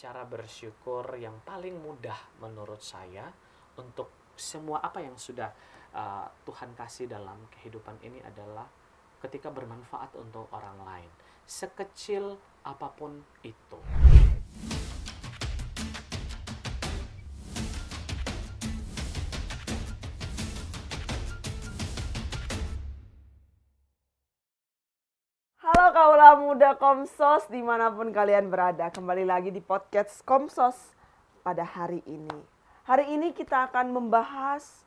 cara bersyukur yang paling mudah menurut saya untuk semua apa yang sudah Tuhan kasih dalam kehidupan ini adalah ketika bermanfaat untuk orang lain, sekecil apapun itu. Halo kaula muda Komsos dimanapun kalian berada, kembali lagi di podcast Komsos pada hari ini. Hari ini kita akan membahas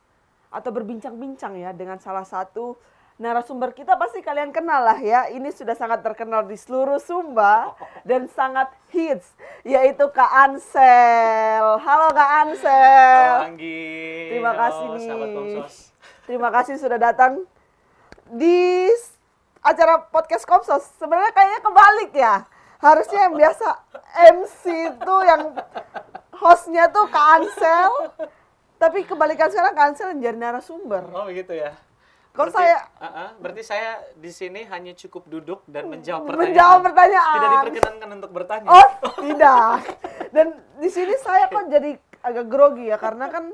atau berbincang-bincang ya dengan salah satu narasumber kita, pasti kalian kenal lah ya. Ini sudah sangat terkenal di seluruh Sumba dan sangat hits, yaitu Kak Ansel. Halo Kak Ansel. Halo Anggi. Terima kasih Halo, nih. sahabat Komsos. Terima kasih sudah datang di acara podcast Komsos. Sebenarnya kayaknya kebalik ya. Harusnya yang biasa MC itu yang hostnya tuh Kak Ansel. Tapi kebalikan sekarang Kak Ansel yang jadi narasumber. Oh gitu ya. Kalau Berarti saya di sini hanya cukup duduk dan menjawab pertanyaan. Tidak diperkenankan untuk bertanya. Oh, tidak. Dan di sini saya kok jadi agak grogi ya, karena kan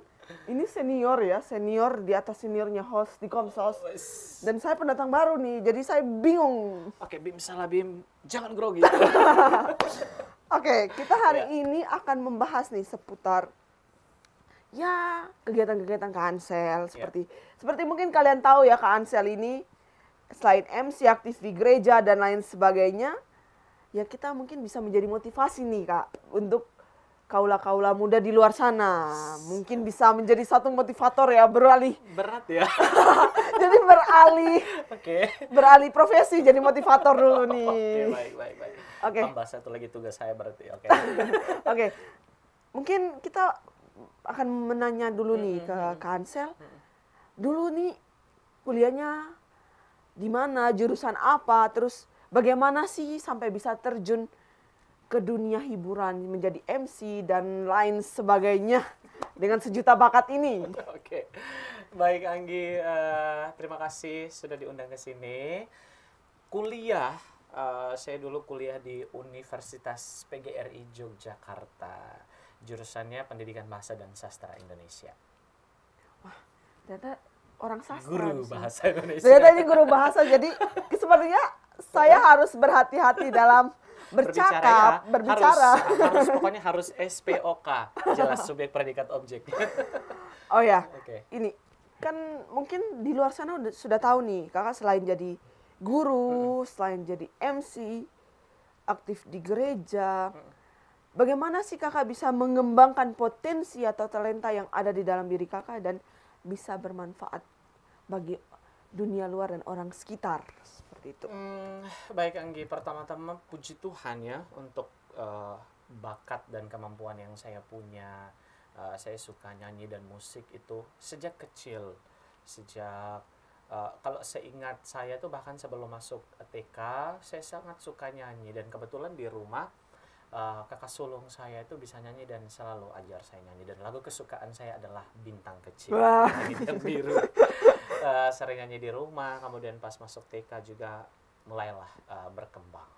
ini senior di atas seniornya host di Komsos. Dan saya pendatang baru nih, jadi saya bingung. Oke, Bim, salah Bim. Jangan grogi. Oke, kita hari ini akan membahas nih seputar ya kegiatan-kegiatan Kak Ansel. Seperti mungkin kalian tahu ya, Kak Ansel ini selain MC aktif di gereja dan lain sebagainya, ya kita mungkin bisa menjadi motivasi nih Kak untuk kaula-kaula muda di luar sana. Mungkin bisa menjadi satu motivator ya, beralih. Berat ya. Jadi beralih profesi jadi motivator dulu nih. Oke, baik. Oke. Tambah satu lagi tugas saya berarti. Oke. Oke. Mungkin kita akan menanya dulu nih ke Kak Ansel. Dulu nih kuliahnya di mana, jurusan apa, terus bagaimana sih sampai bisa terjun ke dunia hiburan menjadi MC dan lain sebagainya dengan sejuta bakat ini. Oke. Baik Anggi, terima kasih sudah diundang ke sini. Kuliah, saya dulu kuliah di Universitas PGRI Yogyakarta. Jurusannya Pendidikan Bahasa dan Sastra Indonesia. Wah, ternyata orang sastra. Guru Bahasa Indonesia. Ternyata ini guru bahasa, jadi sepertinya saya harus berhati-hati dalam berbicara. Harus pokoknya harus SPOK, jelas subjek predikat objek. Oh ya, Oke. ini kan mungkin di luar sana sudah tahu nih, kakak selain jadi guru, selain jadi MC, aktif di gereja. Bagaimana sih kakak bisa mengembangkan potensi atau talenta yang ada di dalam diri kakak dan bisa bermanfaat bagi dunia luar dan orang sekitar, seperti itu? Baik Anggi, pertama-tama puji Tuhan ya untuk bakat dan kemampuan yang saya punya. Saya suka nyanyi dan musik itu sejak kecil. Kalau seingat saya tuh bahkan sebelum masuk TK, saya sangat suka nyanyi. Dan kebetulan di rumah kakak sulung saya itu bisa nyanyi dan selalu ajar saya nyanyi. Dan lagu kesukaan saya adalah Bintang Kecil, Langit yang Biru. Sering nyanyi di rumah, kemudian pas masuk TK juga mulailah berkembang.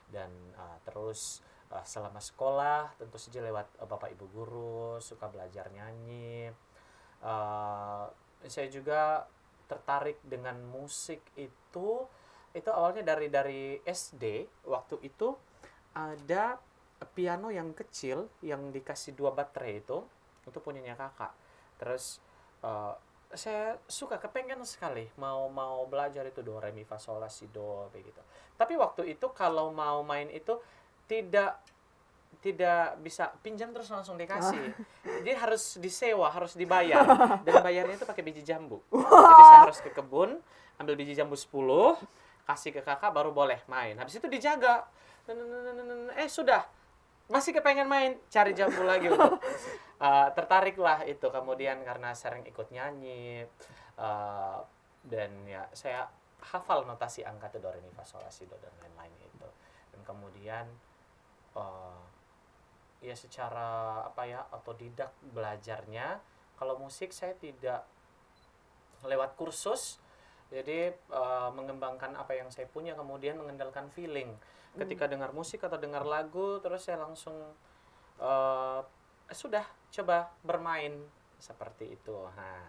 Dan terus selama sekolah tentu saja lewat bapak ibu guru suka belajar nyanyi. Saya juga tertarik dengan musik itu awalnya dari SD. Waktu itu ada piano yang kecil yang dikasih 2 baterai itu punyanya kakak. Terus saya suka, kepengen sekali mau belajar itu do re mi fa sol la si do begitu. Tapi waktu itu kalau mau main itu tidak bisa pinjam terus langsung dikasih. Jadi harus disewa, harus dibayar. Dan bayarnya itu pakai biji jambu. Jadi saya harus ke kebun, ambil biji jambu 10, kasih ke kakak baru boleh main. Habis itu dijaga. Sudah. Masih kepengen main, cari jambu lagi untuk tertariklah itu. Kemudian karena sering ikut nyanyi dan ya saya hafal notasi angka do re mi fa sol la si do dan lain-lain itu. Dan kemudian ya secara otodidak belajarnya. Kalau musik saya tidak lewat kursus, jadi mengembangkan apa yang saya punya, kemudian mengandalkan feeling. Ketika dengar musik atau dengar lagu, terus saya langsung eh, sudah coba bermain seperti itu. Nah,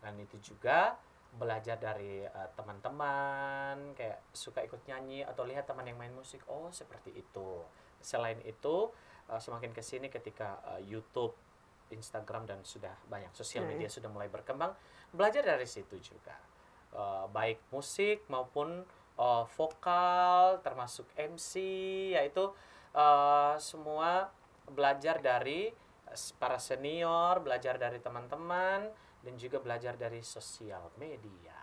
dan itu juga belajar dari teman-teman, kayak suka ikut nyanyi atau lihat teman yang main musik, oh seperti itu. Selain itu, semakin kesini ketika YouTube, Instagram dan sudah banyak sosial media sudah mulai berkembang, belajar dari situ juga. Baik musik maupun vokal, termasuk MC, yaitu semua belajar dari para senior, belajar dari teman-teman, dan juga belajar dari sosial media.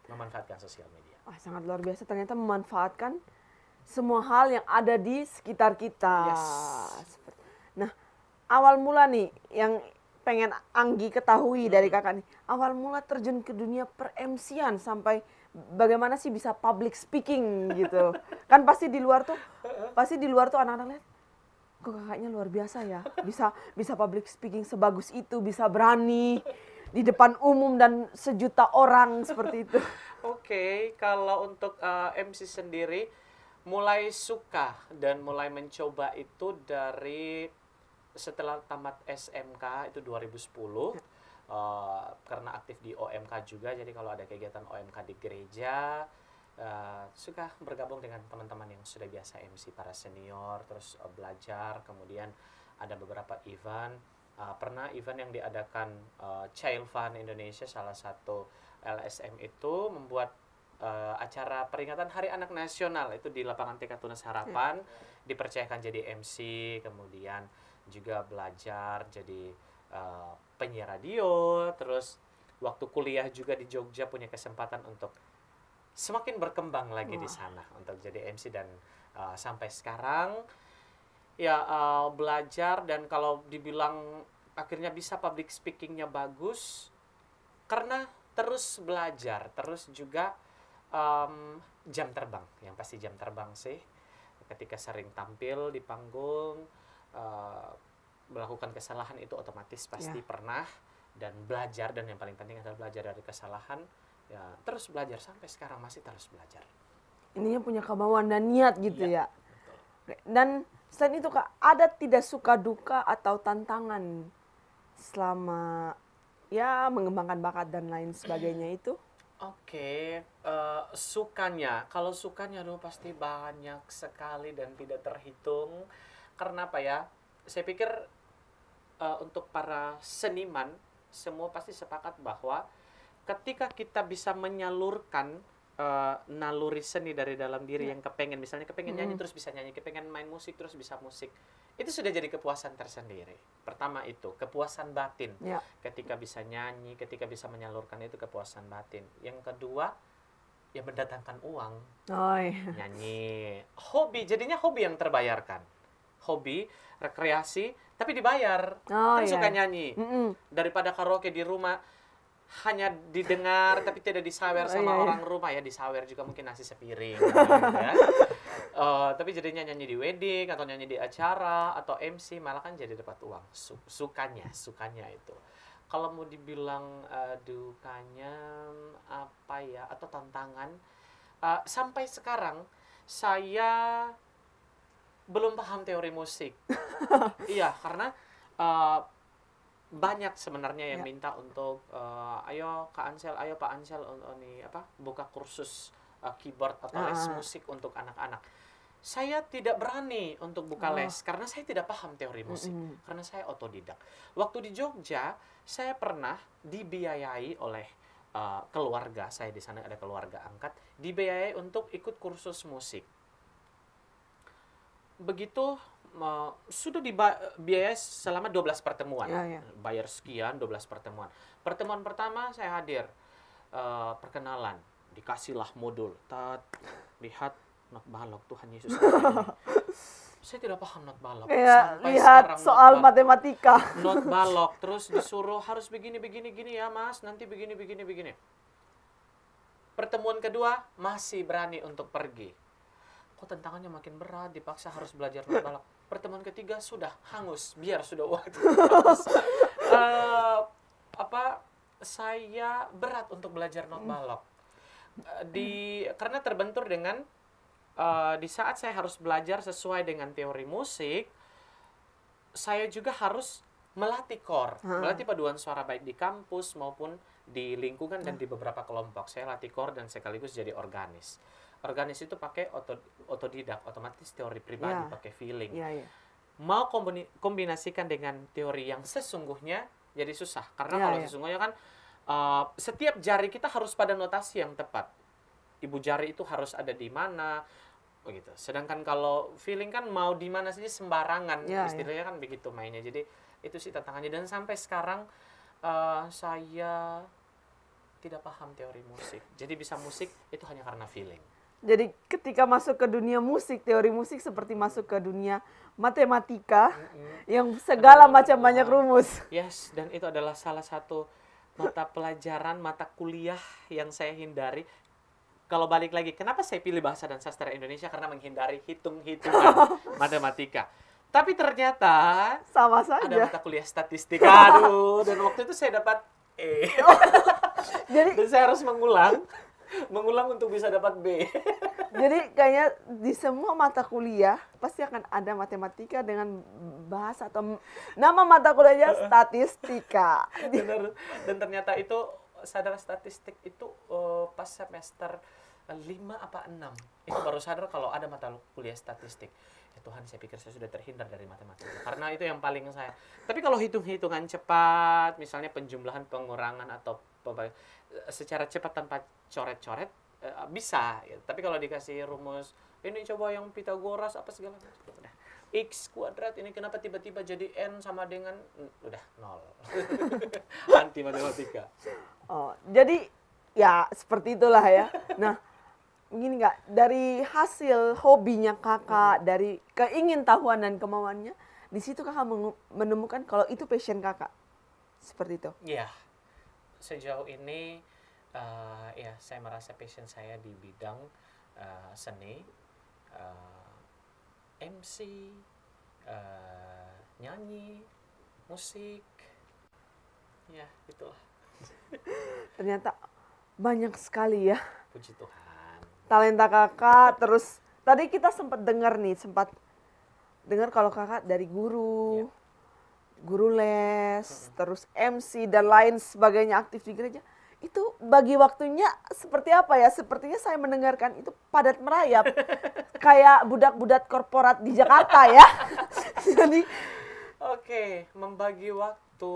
Memanfaatkan sosial media. Wah, sangat luar biasa, ternyata memanfaatkan semua hal yang ada di sekitar kita. Yes. Nah, awal mula nih yang pengen Anggi ketahui dari kakak nih, awal mula terjun ke dunia per-MC-an sampai bagaimana sih bisa public speaking gitu. Kan pasti di luar tuh anak-anak lihat, kok kakaknya luar biasa ya, bisa public speaking sebagus itu, bisa berani di depan umum dan sejuta orang seperti itu. Oke, kalau untuk MC sendiri mulai suka dan mulai mencoba itu dari setelah tamat SMK itu 2010. Karena aktif di OMK juga, jadi kalau ada kegiatan OMK di gereja suka bergabung dengan teman-teman yang sudah biasa MC, para senior, terus belajar. Kemudian ada beberapa event, pernah event yang diadakan Child Fund Indonesia, salah satu LSM itu membuat acara peringatan Hari Anak Nasional itu di lapangan TK Tunas Harapan, dipercayakan jadi MC. Kemudian juga belajar jadi penyiar radio. Terus waktu kuliah juga di Jogja punya kesempatan untuk semakin berkembang lagi di sana untuk jadi MC, dan sampai sekarang ya belajar. Dan kalau dibilang akhirnya bisa public speakingnya bagus karena terus belajar, terus juga jam terbang, yang pasti jam terbang sih. Ketika sering tampil di panggung, melakukan kesalahan itu otomatis pasti pernah, dan belajar, dan yang paling penting adalah belajar dari kesalahan. Ya, terus belajar sampai sekarang masih terus belajar. Ininya punya kemauan dan niat gitu ya. Betul. Dan selain itu Kak, ada tidak suka duka atau tantangan selama ya mengembangkan bakat dan lain sebagainya itu? Oke, sukanya, kalau sukanya dulu pasti banyak sekali dan tidak terhitung. Karena apa ya? Saya pikir untuk para seniman semua pasti sepakat bahwa ketika kita bisa menyalurkan naluri seni dari dalam diri yang kepengen, misalnya kepengen nyanyi terus bisa nyanyi, kepengen main musik terus bisa musik, itu sudah jadi kepuasan tersendiri. Pertama itu kepuasan batin, ketika bisa nyanyi, ketika bisa menyalurkan, itu kepuasan batin. Yang kedua ya mendatangkan uang. Nyanyi, hobi, jadinya hobi yang terbayarkan, hobi, rekreasi tapi dibayar. Kan suka nyanyi daripada karaoke di rumah hanya didengar tapi tidak disawer sama orang rumah. Ya disawer juga mungkin nasi sepiring gitu ya. Tapi jadinya nyanyi di wedding atau nyanyi di acara atau MC malah kan jadi dapat uang. Sukanya itu. Kalau mau dibilang dukanya apa ya, atau tantangan, sampai sekarang saya belum paham teori musik. Iya, karena banyak sebenarnya yang minta untuk ayo Kak Ansel, ayo Pak Ansel buka kursus keyboard atau les musik untuk anak-anak. Saya tidak berani untuk buka les karena saya tidak paham teori musik, karena saya otodidak. Waktu di Jogja saya pernah dibiayai oleh keluarga, saya di sana ada keluarga angkat, dibiayai untuk ikut kursus musik. Begitu sudah dibiayai selama 12 pertemuan. Bayar sekian, 12 pertemuan. Pertemuan pertama saya hadir, perkenalan, dikasihlah modul. Lihat not balok, Tuhan Yesus. Saya tidak paham not balok. Sampai lihat soal matematika. Not balok, terus disuruh harus begini ya Mas, nanti begini. Pertemuan kedua masih berani untuk pergi. Kok tantangannya makin berat, dipaksa harus belajar not balok. Pertemuan ketiga sudah hangus, biar sudah waktu. Saya berat untuk belajar not balok. Karena terbentur dengan di saat saya harus belajar sesuai dengan teori musik, saya juga harus melatih core, melatih paduan suara baik di kampus maupun di lingkungan dan di beberapa kelompok. Saya latih core dan sekaligus jadi organis. Organis itu pakai otodidak, otomatis teori pribadi, pakai feeling. Mau kombinasikan dengan teori yang sesungguhnya jadi susah. Karena kalau sesungguhnya kan setiap jari kita harus pada notasi yang tepat. Ibu jari itu harus ada di mana, begitu. Sedangkan kalau feeling kan mau di mana saja sembarangan, istilahnya kan begitu mainnya. Jadi itu sih tantangannya. Dan sampai sekarang saya tidak paham teori musik. Jadi bisa musik itu hanya karena feeling. Jadi ketika masuk ke dunia musik, teori musik seperti masuk ke dunia matematika yang segala macam banyak rumus. Yes, dan itu adalah salah satu mata pelajaran, mata kuliah yang saya hindari. Kalau balik lagi, kenapa saya pilih bahasa dan sastra Indonesia? Karena menghindari hitung-hitungan matematika. Tapi ternyata sama saja. Ada mata kuliah statistik. Aduh, dan waktu itu saya dapat E. Dan saya harus mengulang untuk bisa dapat B. Jadi kayaknya di semua mata kuliah pasti akan ada matematika dengan bahasa atau nama mata kuliahnya statistika. Benar. Dan ternyata itu sadar statistik itu pas semester 5 apa 6. Itu baru sadar kalau ada mata kuliah statistik. Ya Tuhan, saya pikir saya sudah terhindar dari matematika. Karena itu yang paling saya. Tapi kalau hitung-hitungan cepat, misalnya penjumlahan, pengurangan atau secara cepat tanpa coret-coret bisa. Ya. Tapi kalau dikasih rumus, ini coba yang Pitagoras apa segala macam, udah X kuadrat ini kenapa tiba-tiba jadi N sama dengan udah 0. Anti matematika. Oh, jadi ya seperti itulah ya. Nah, begini nggak, dari hasil hobinya kakak, dari keingintahuan dan kemauannya, di situ kakak menemukan kalau itu passion kakak, seperti itu. Iya, sejauh ini ya saya merasa passion saya di bidang seni, MC, nyanyi, musik, ya itulah. Ternyata banyak sekali ya. Puji Tuhan. Talenta kakak, terus tadi kita sempat dengar kalau kakak dari guru les, terus MC dan lain sebagainya, aktif di gereja. Itu bagi waktunya seperti apa ya? Sepertinya saya mendengarkan itu padat merayap. Kayak budak-budak korporat di Jakarta ya. Jadi Oke, membagi waktu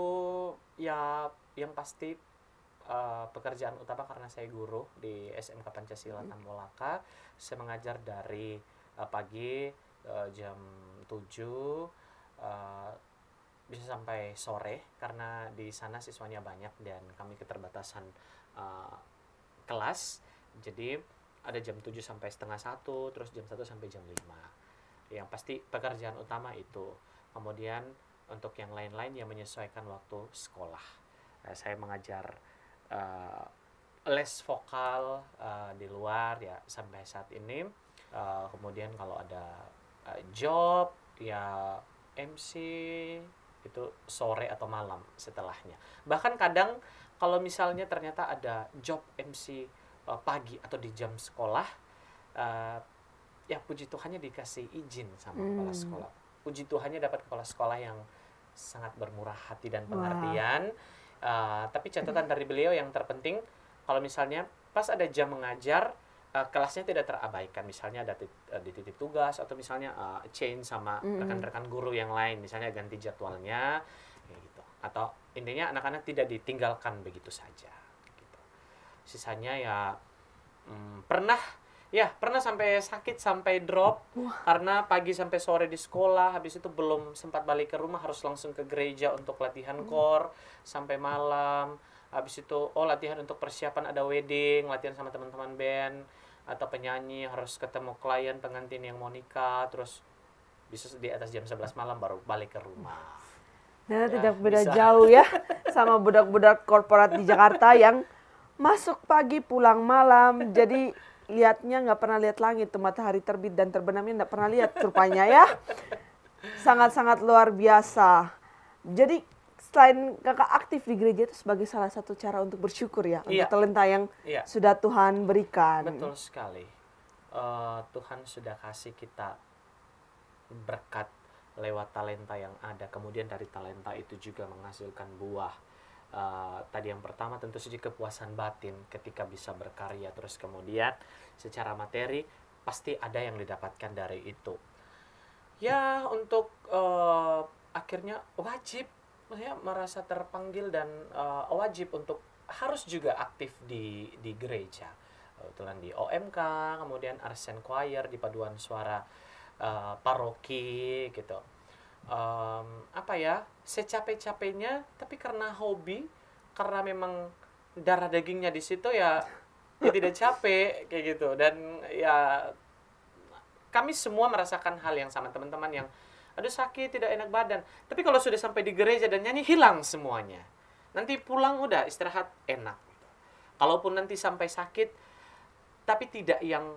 ya yang pasti pekerjaan utama karena saya guru di SMK Pancasila Tambolaka. Saya mengajar dari pagi jam 7 bisa sampai sore karena di sana siswanya banyak dan kami keterbatasan kelas. Jadi ada jam 7 sampai setengah 1, terus jam 1 sampai jam 5. Yang pasti pekerjaan utama itu. Kemudian untuk yang lain-lain yang menyesuaikan waktu sekolah. Saya mengajar les vokal di luar ya sampai saat ini. Kemudian kalau ada job ya MC itu sore atau malam setelahnya. Bahkan kadang kalau misalnya ternyata ada job MC pagi atau di jam sekolah, ya puji Tuhannya dikasih izin sama kepala sekolah. Puji Tuhannya dapat kepala sekolah yang sangat bermurah hati dan pengertian. Tapi catatan dari beliau yang terpenting, kalau misalnya pas ada jam mengajar, kelasnya tidak terabaikan. Misalnya ada dititip tugas atau misalnya change sama rekan-rekan guru yang lain, misalnya ganti jadwalnya, gitu. Atau intinya anak-anak tidak ditinggalkan begitu saja. Gitu. Sisanya ya pernah sampai sakit, sampai drop karena pagi sampai sore di sekolah, habis itu belum sempat balik ke rumah, harus langsung ke gereja untuk latihan core sampai malam. Habis itu latihan untuk persiapan ada wedding, latihan sama teman-teman band atau penyanyi, harus ketemu klien pengantin yang mau nikah, terus bisa di atas jam 11 malam baru balik ke rumah. Nah, tidak beda jauh ya sama budak-budak korporat di Jakarta yang masuk pagi pulang malam, jadi lihatnya nggak pernah lihat langit tuh, matahari terbit dan terbenamnya nggak pernah lihat rupanya ya. Sangat-sangat luar biasa. Jadi selain kakak aktif di gereja itu sebagai salah satu cara untuk bersyukur ya, untuk talenta yang sudah Tuhan berikan. Betul sekali. Tuhan sudah kasih kita berkat lewat talenta yang ada, kemudian dari talenta itu juga menghasilkan buah. Tadi yang pertama tentu saja kepuasan batin ketika bisa berkarya, terus kemudian secara materi pasti ada yang didapatkan dari itu. Ya, untuk akhirnya wajib, maksudnya merasa terpanggil dan wajib untuk harus juga aktif di gereja. Kebetulan di OMK, kemudian Arsen Choir di paduan suara paroki gitu. Apa ya, secapek-capeknya, tapi karena hobi, karena memang darah dagingnya di situ ya, ya tidak capek kayak gitu. Dan ya kami semua merasakan hal yang sama, teman-teman yang aduh sakit, tidak enak badan. Tapi kalau sudah sampai di gereja dan nyanyi, hilang semuanya. Nanti pulang udah istirahat enak. Kalaupun nanti sampai sakit, tapi tidak yang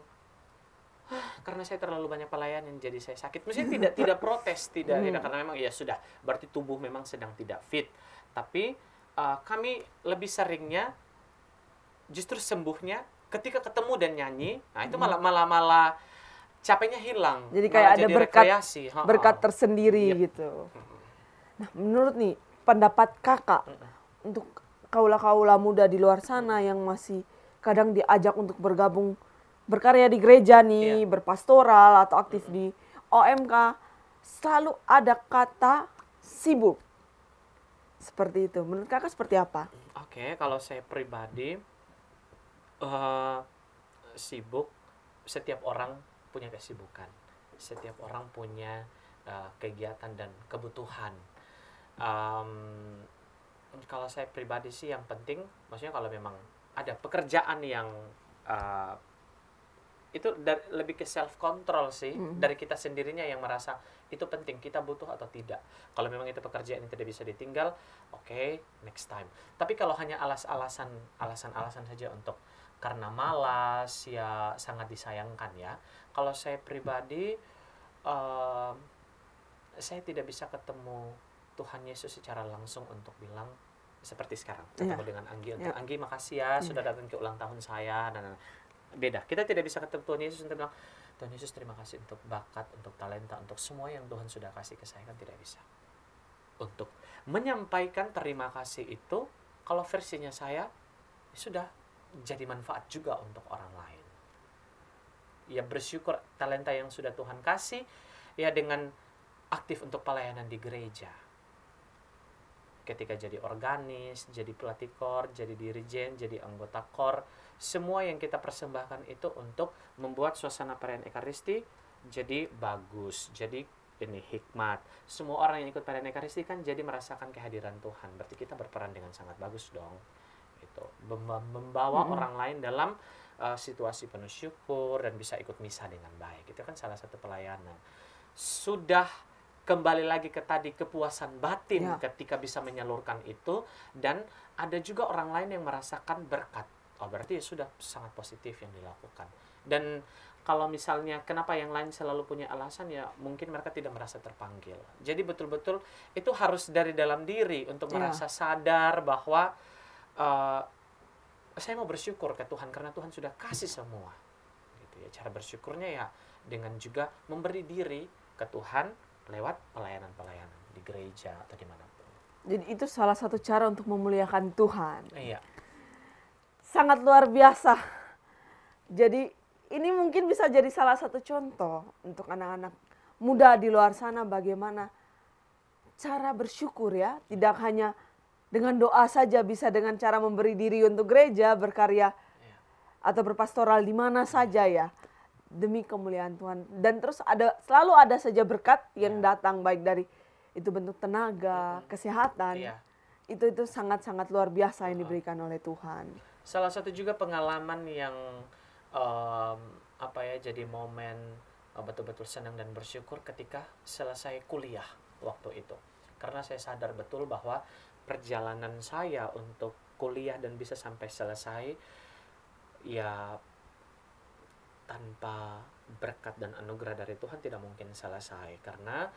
karena saya terlalu banyak pelayanan jadi saya sakit. Mestinya tidak protes, tidak karena memang ya sudah, berarti tubuh memang sedang tidak fit. Tapi kami lebih seringnya justru sembuhnya ketika ketemu dan nyanyi. Nah, itu malah capeknya hilang. Jadi kayak ada berkat tersendiri Yep. gitu. Nah, menurut nih pendapat kakak untuk kaula-kaula muda di luar sana yang masih kadang diajak untuk bergabung berkarya di gereja nih, berpastoral atau aktif di OMK, selalu ada kata sibuk. Seperti itu. Menurut kakak seperti apa? Oke, kalau saya pribadi sibuk, setiap orang punya kesibukan. Setiap orang punya kegiatan dan kebutuhan. Kalau saya pribadi sih yang penting, maksudnya kalau memang ada pekerjaan yang itu lebih ke self control sih, dari kita sendirinya yang merasa itu penting, kita butuh atau tidak. Kalau memang itu pekerjaan yang tidak bisa ditinggal, oke, next time. Tapi kalau hanya alasan saja untuk karena malas, ya sangat disayangkan ya. Kalau saya pribadi, saya tidak bisa ketemu Tuhan Yesus secara langsung untuk bilang seperti sekarang ketemu dengan Anggi untuk Anggi makasih ya sudah datang ke ulang tahun saya, dan beda. Kita tidak bisa ketemu Tuhan Yesus untuk bilang Tuhan Yesus terima kasih untuk bakat, untuk talenta, untuk semua yang Tuhan sudah kasih ke saya, kan tidak bisa. Untuk menyampaikan terima kasih itu, kalau versinya saya sudah jadi manfaat juga untuk orang lain. Ya bersyukur talenta yang sudah Tuhan kasih, ya dengan aktif untuk pelayanan di gereja. Ketika jadi organis, jadi pelatih kor, jadi dirijen, jadi anggota kor, semua yang kita persembahkan itu untuk membuat suasana perayaan Ekaristi jadi bagus, jadi ini hikmat. Semua orang yang ikut perayaan Ekaristi kan jadi merasakan kehadiran Tuhan. Berarti kita berperan dengan sangat bagus dong. Gitu. Membawa orang lain dalam situasi penuh syukur dan bisa ikut misa dengan baik. Itu kan salah satu pelayanan. Sudah kembali lagi ke tadi kepuasan batin ketika bisa menyalurkan itu, dan ada juga orang lain yang merasakan berkat. Oh, berarti ya sudah sangat positif yang dilakukan. Dan kalau misalnya kenapa yang lain selalu punya alasan, ya mungkin mereka tidak merasa terpanggil. Jadi betul-betul itu harus dari dalam diri untuk merasa sadar bahwa saya mau bersyukur ke Tuhan karena Tuhan sudah kasih semua. Gitu ya. Cara bersyukurnya ya dengan juga memberi diri ke Tuhan lewat pelayanan-pelayanan di gereja atau dimanapun. Jadi itu salah satu cara untuk memuliakan Tuhan. Iya. Sangat luar biasa. Jadi ini mungkin bisa jadi salah satu contoh untuk anak-anak muda di luar sana bagaimana cara bersyukur ya. Tidak hanya dengan doa saja, bisa dengan cara memberi diri untuk gereja, berkarya atau berpastoral di mana saja ya. Demi kemuliaan Tuhan. Dan terus selalu ada saja berkat yang datang, baik dari itu bentuk tenaga, kesehatan. Itu sangat-sangat luar biasa yang diberikan oleh Tuhan. Salah satu juga pengalaman yang jadi momen betul-betul senang dan bersyukur ketika selesai kuliah waktu itu. Karena saya sadar betul bahwa perjalanan saya untuk kuliah dan bisa sampai selesai ya tanpa berkat dan anugerah dari Tuhan tidak mungkin selesai. Karena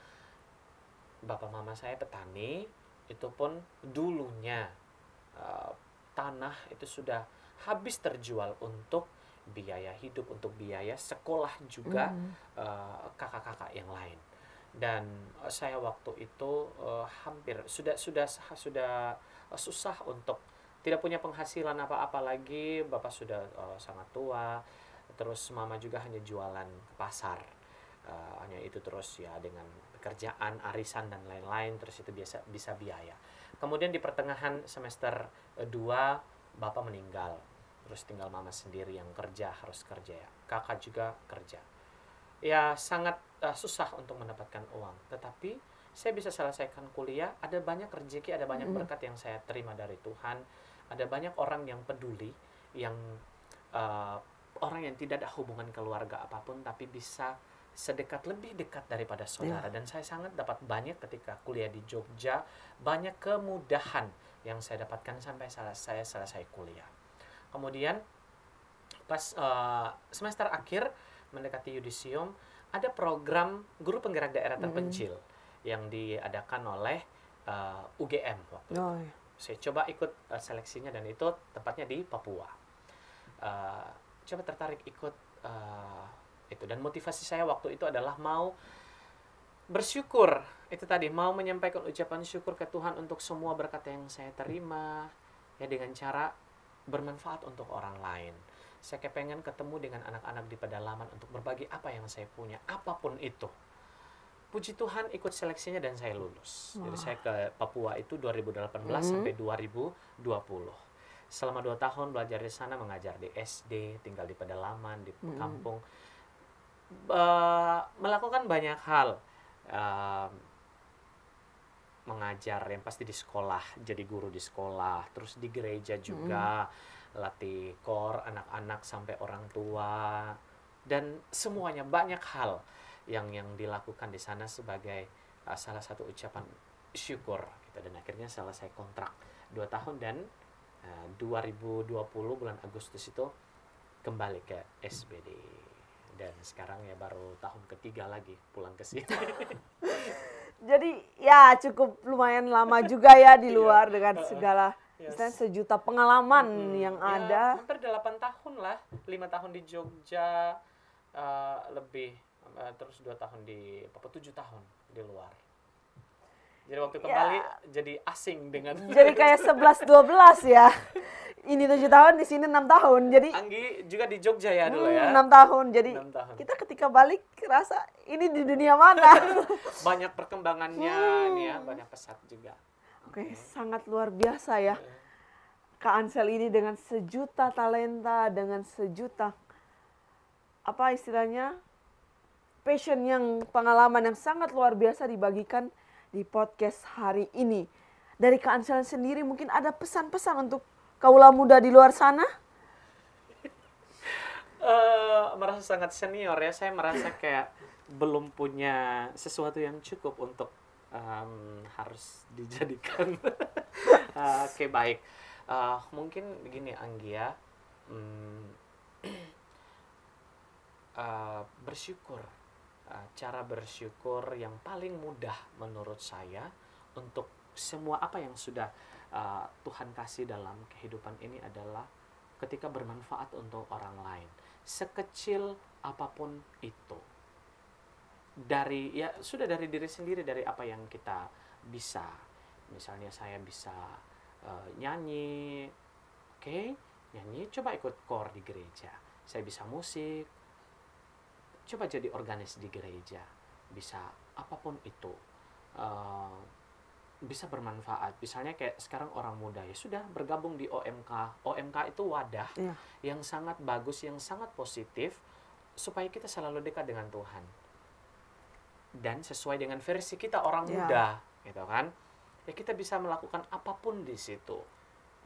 bapak mama saya petani, itu pun dulunya tanah itu sudah habis terjual untuk biaya hidup, untuk biaya sekolah juga kakak-kakak yang lain. Dan saya waktu itu hampir sudah susah untuk tidak punya penghasilan apa-apa lagi. Bapak sudah sangat tua, terus mama juga hanya jualan ke pasar. Hanya itu terus ya, dengan pekerjaan, arisan dan lain-lain, terus itu bisa biaya. Kemudian di pertengahan semester 2 bapak meninggal. Terus tinggal mama sendiri yang harus kerja ya. Kakak juga kerja. Ya sangat susah untuk mendapatkan uang. Tetapi saya bisa selesaikan kuliah, ada banyak rezeki, ada banyak berkat yang saya terima dari Tuhan. Ada banyak orang yang peduli, yang orang yang tidak ada hubungan keluarga apapun, tapi bisa lebih dekat daripada saudara. Dan saya sangat dapat banyak ketika kuliah di Jogja, banyak kemudahan yang saya dapatkan sampai saya selesai kuliah. Kemudian pas semester akhir mendekati yudisium, ada program guru penggerak daerah terpencil yang diadakan oleh UGM waktu itu. Saya coba ikut seleksinya, dan itu tepatnya di Papua. Coba tertarik ikut itu, dan motivasi saya waktu itu adalah mau bersyukur. Itu tadi, mau menyampaikan ucapan syukur ke Tuhan untuk semua berkat yang saya terima, ya, dengan cara bermanfaat untuk orang lain. Saya kepengen ketemu dengan anak-anak di pedalaman untuk berbagi apa yang saya punya, apapun itu. Puji Tuhan ikut seleksinya dan saya lulus. Jadi saya ke Papua itu 2018 sampai 2020. Selama 2 tahun belajar di sana, mengajar di SD, tinggal di pedalaman, di kampung. Melakukan banyak hal. Mengajar yang pasti di sekolah, jadi guru di sekolah, terus di gereja juga, latih kor anak-anak sampai orang tua, dan semuanya banyak hal yang dilakukan di sana sebagai salah satu ucapan syukur gitu. Dan akhirnya selesai kontrak 2 tahun, dan 2020 bulan Agustus itu kembali ke SBD. Dan sekarang ya baru tahun ketiga lagi pulang ke sini. Jadi ya cukup lumayan lama juga ya di luar dengan segala sejuta pengalaman yang ada. Hampir 8 tahun lah, 5 tahun di Jogja, lebih, terus 2 tahun di Papua, 7 tahun di luar. Jadi waktu kembali jadi asing dengan. Jadi kayak 11-12 ya. Ini 7 tahun, di sini 6 tahun. Jadi Anggi juga di Jogja ya dulu ya. 6 tahun. Jadi 6 tahun. kita ketika balik rasa ini di dunia mana? Banyak perkembangannya nih ya, banyak pesat juga. Oke, sangat luar biasa ya. Kak Ansel ini dengan sejuta talenta, dengan sejuta apa istilahnya? Passion, yang pengalaman yang sangat luar biasa dibagikan di podcast hari ini. Dari Kak Ansel sendiri mungkin ada pesan-pesan untuk kaula muda di luar sana? Merasa sangat senior ya. Saya merasa kayak belum punya sesuatu yang cukup untuk harus dijadikan. Oke, baik. Mungkin begini Anggi ya. Bersyukur. Cara bersyukur yang paling mudah menurut saya untuk semua apa yang sudah Tuhan kasih dalam kehidupan ini adalah ketika bermanfaat untuk orang lain, sekecil apapun itu, dari diri sendiri, dari apa yang kita bisa. Misalnya saya bisa nyanyi, nyanyi, coba ikut kor di gereja. Saya bisa musik, coba jadi organis di gereja. Bisa apapun itu, bisa bermanfaat. Misalnya kayak sekarang orang muda ya sudah bergabung di OMK. OMK itu wadah yang sangat bagus, yang sangat positif, supaya kita selalu dekat dengan Tuhan dan sesuai dengan versi kita orang muda, gitu kan. Ya kita bisa melakukan apapun di situ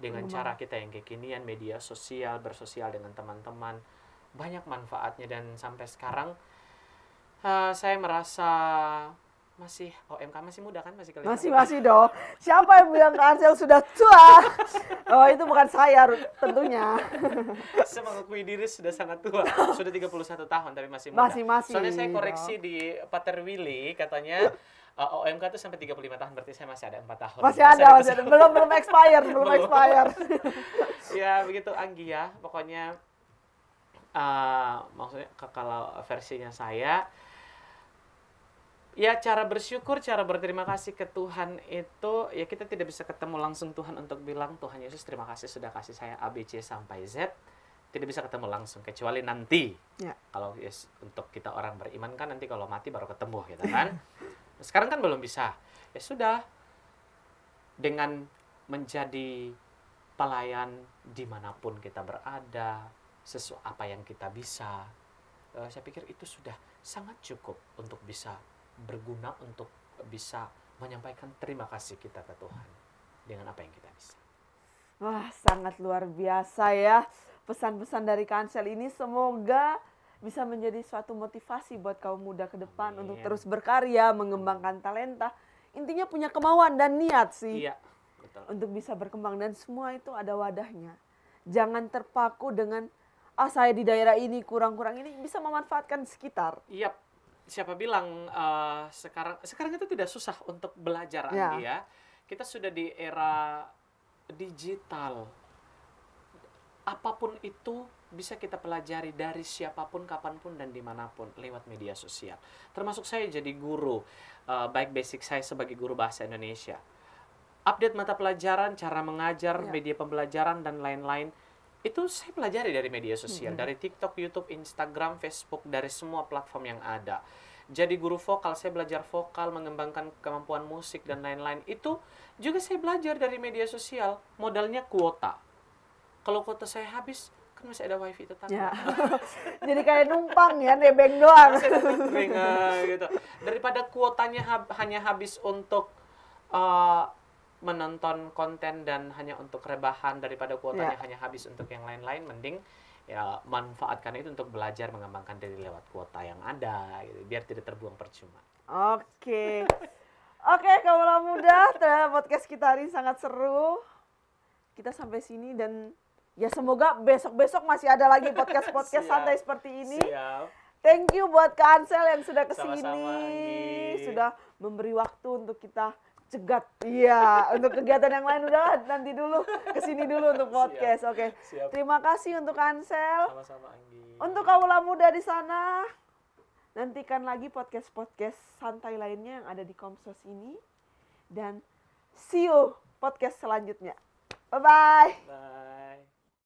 dengan cara kita yang kekinian, media sosial, bersosial dengan teman-teman, banyak manfaatnya. Dan sampai sekarang saya merasa masih OMK masih muda kan, masih kelihatan. Masih dong. Siapa yang bilang Kak Ansel sudah tua? Oh, itu bukan saya tentunya. Saya mengakui diri sudah sangat tua. Sudah 31 tahun tapi masih muda. Masih. Soalnya saya koreksi di Pater Willy, katanya OMK itu sampai 35 tahun, berarti saya masih ada 4 tahun. Masih ada. Belum expired. Ya, begitu Anggi ya. Pokoknya maksudnya kalau versinya saya, Ya, cara bersyukur, cara berterima kasih ke Tuhan itu, ya kita tidak bisa ketemu langsung Tuhan untuk bilang, Tuhan Yesus terima kasih sudah kasih saya A, B, C sampai Z. Tidak bisa ketemu langsung, kecuali nanti. Ya. Kalau untuk kita orang beriman kan nanti kalau mati baru ketemu, gitu kan. Sekarang kan belum bisa. Ya sudah, dengan menjadi pelayan dimanapun kita berada, sesuatu apa yang kita bisa, saya pikir itu sudah sangat cukup untuk bisa berguna, untuk bisa menyampaikan terima kasih kita ke Tuhan dengan apa yang kita bisa. Wah, sangat luar biasa ya. Pesan-pesan dari Kansel ini semoga bisa menjadi suatu motivasi buat kaum muda ke depan. Amin. Untuk terus berkarya, mengembangkan talenta. Intinya punya kemauan dan niat sih. Iya, betul. Untuk bisa berkembang, dan semua itu ada wadahnya. Jangan terpaku dengan saya di daerah ini kurang-kurang ini, bisa memanfaatkan sekitar. Iya, siapa bilang sekarang itu tidak susah untuk belajar, Ya. Anggi, ya. Kita sudah di era digital. Apapun itu bisa kita pelajari dari siapapun, kapanpun, dan dimanapun lewat media sosial. Termasuk saya jadi guru, baik basic saya sebagai guru bahasa Indonesia. Update mata pelajaran, cara mengajar, media pembelajaran, dan lain-lain. Itu saya pelajari dari media sosial, dari TikTok, YouTube, Instagram, Facebook, dari semua platform yang ada. Jadi guru vokal, saya belajar vokal, mengembangkan kemampuan musik, dan lain-lain. Itu juga saya belajar dari media sosial, modalnya kuota. Kalau kuota saya habis, kan masih ada wifi tetangga. Ya. Jadi kayak numpang ya, nebeng doang. Gitu. Daripada kuotanya hanya habis untuk menonton konten dan hanya untuk rebahan, daripada kuotanya hanya habis untuk yang lain-lain, mending ya manfaatkan itu untuk belajar mengembangkan diri lewat kuota yang ada, gitu, biar tidak terbuang percuma. Oke, kaula muda, podcast kita hari ini sangat seru. Kita sampai sini, dan ya semoga besok-besok masih ada lagi podcast-podcast santai seperti ini. Siap. Thank you buat Kak Ansel yang sudah kesini, Sama-sama, Anggi. sudah memberi waktu untuk kita cegat. Iya, untuk kegiatan yang lain udah nanti dulu, kesini dulu untuk podcast. Oke. Siap. Terima kasih untuk Ansel. Sama-sama, Anggi. Untuk kaula muda di sana, nantikan lagi podcast-podcast santai lainnya yang ada di Komsos ini. Dan see you podcast selanjutnya. Bye-bye. Bye.